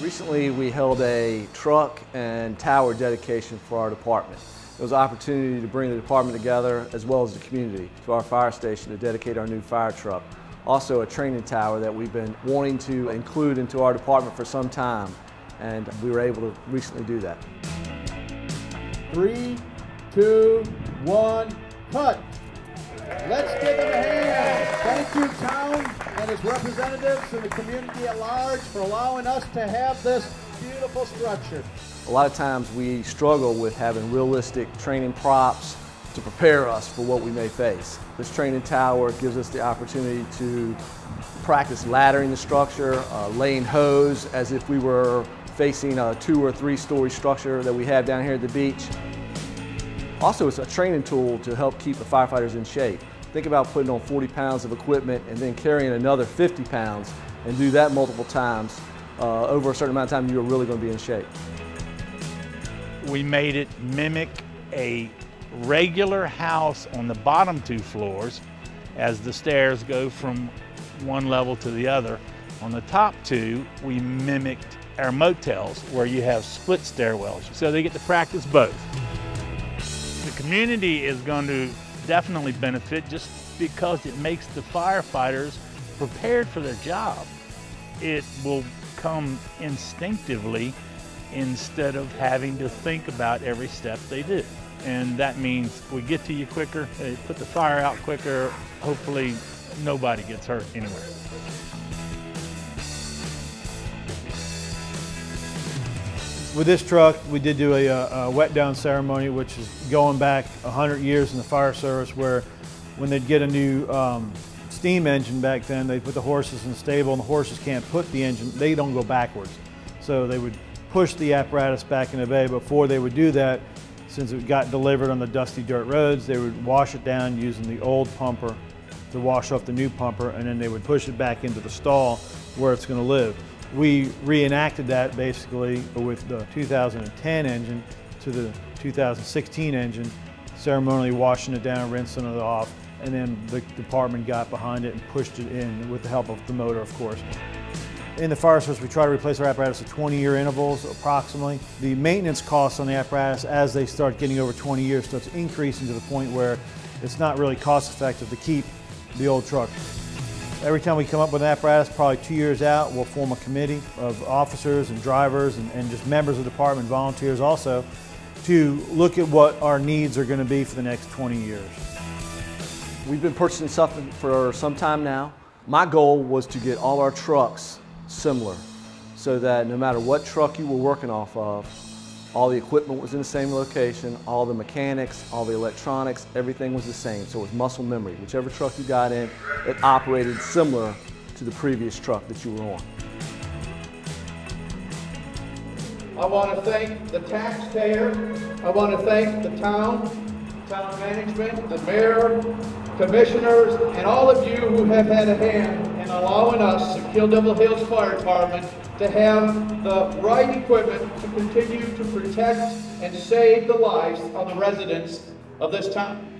Recently we held a truck and tower dedication for our department. It was an opportunity to bring the department together as well as the community to our fire station to dedicate our new fire truck. Also a training tower that we've been wanting to include into our department for some time, and we were able to recently do that. 3, 2, 1, cut! Let's give them a hand. Thank you, town and its representatives and the community at large for allowing us to have this beautiful structure. A lot of times we struggle with having realistic training props to prepare us for what we may face. This training tower gives us the opportunity to practice laddering the structure, laying hose as if we were facing a 2 or 3 story structure that we have down here at the beach. Also, it's a training tool to help keep the firefighters in shape. Think about putting on 40 pounds of equipment and then carrying another 50 pounds and do that multiple times. Over a certain amount of time, you're really going to be in shape. We made it mimic a regular house on the bottom 2 floors as the stairs go from one level to the other. On the top 2, we mimicked our motels where you have split stairwells, so they get to practice both. The community is going to definitely benefit just because it makes the firefighters prepared for their job. It will come instinctively instead of having to think about every step they do. And that means we get to you quicker, they put the fire out quicker, hopefully nobody gets hurt anywhere. With this truck, we did do a wet down ceremony, which is going back 100 years in the fire service, where when they'd get a new steam engine back then, they'd put the horses in the stable, and the horses can't put the engine, they don't go backwards. So they would push the apparatus back in the bay. Before they would do that, since it got delivered on the dusty dirt roads, they would wash it down using the old pumper to wash off the new pumper, and then they would push it back into the stall where it's going to live. We reenacted that basically with the 2010 engine to the 2016 engine, ceremonially washing it down, rinsing it off, and then the department got behind it and pushed it in with the help of the motor, of course. In the fire service, we try to replace our apparatus at 20-year intervals, approximately. The maintenance costs on the apparatus as they start getting over 20 years starts increasing to the point where it's not really cost effective to keep the old truck. Every time we come up with an apparatus, probably 2 years out, we'll form a committee of officers and drivers and just members of the department, volunteers also, to look at what our needs are going to be for the next 20 years. We've been purchasing something for some time now. My goal was to get all our trucks similar so that no matter what truck you were working off of, all the equipment was in the same location, all the mechanics, all the electronics, everything was the same. So it was muscle memory. Whichever truck you got in, it operated similar to the previous truck that you were on. I want to thank the taxpayer. I want to thank the town management, the mayor, commissioners, and all of you who have had a hand in allowing us, the Kill Devil Hills Fire Department, to have the right equipment to continue to protect and save the lives of the residents of this town.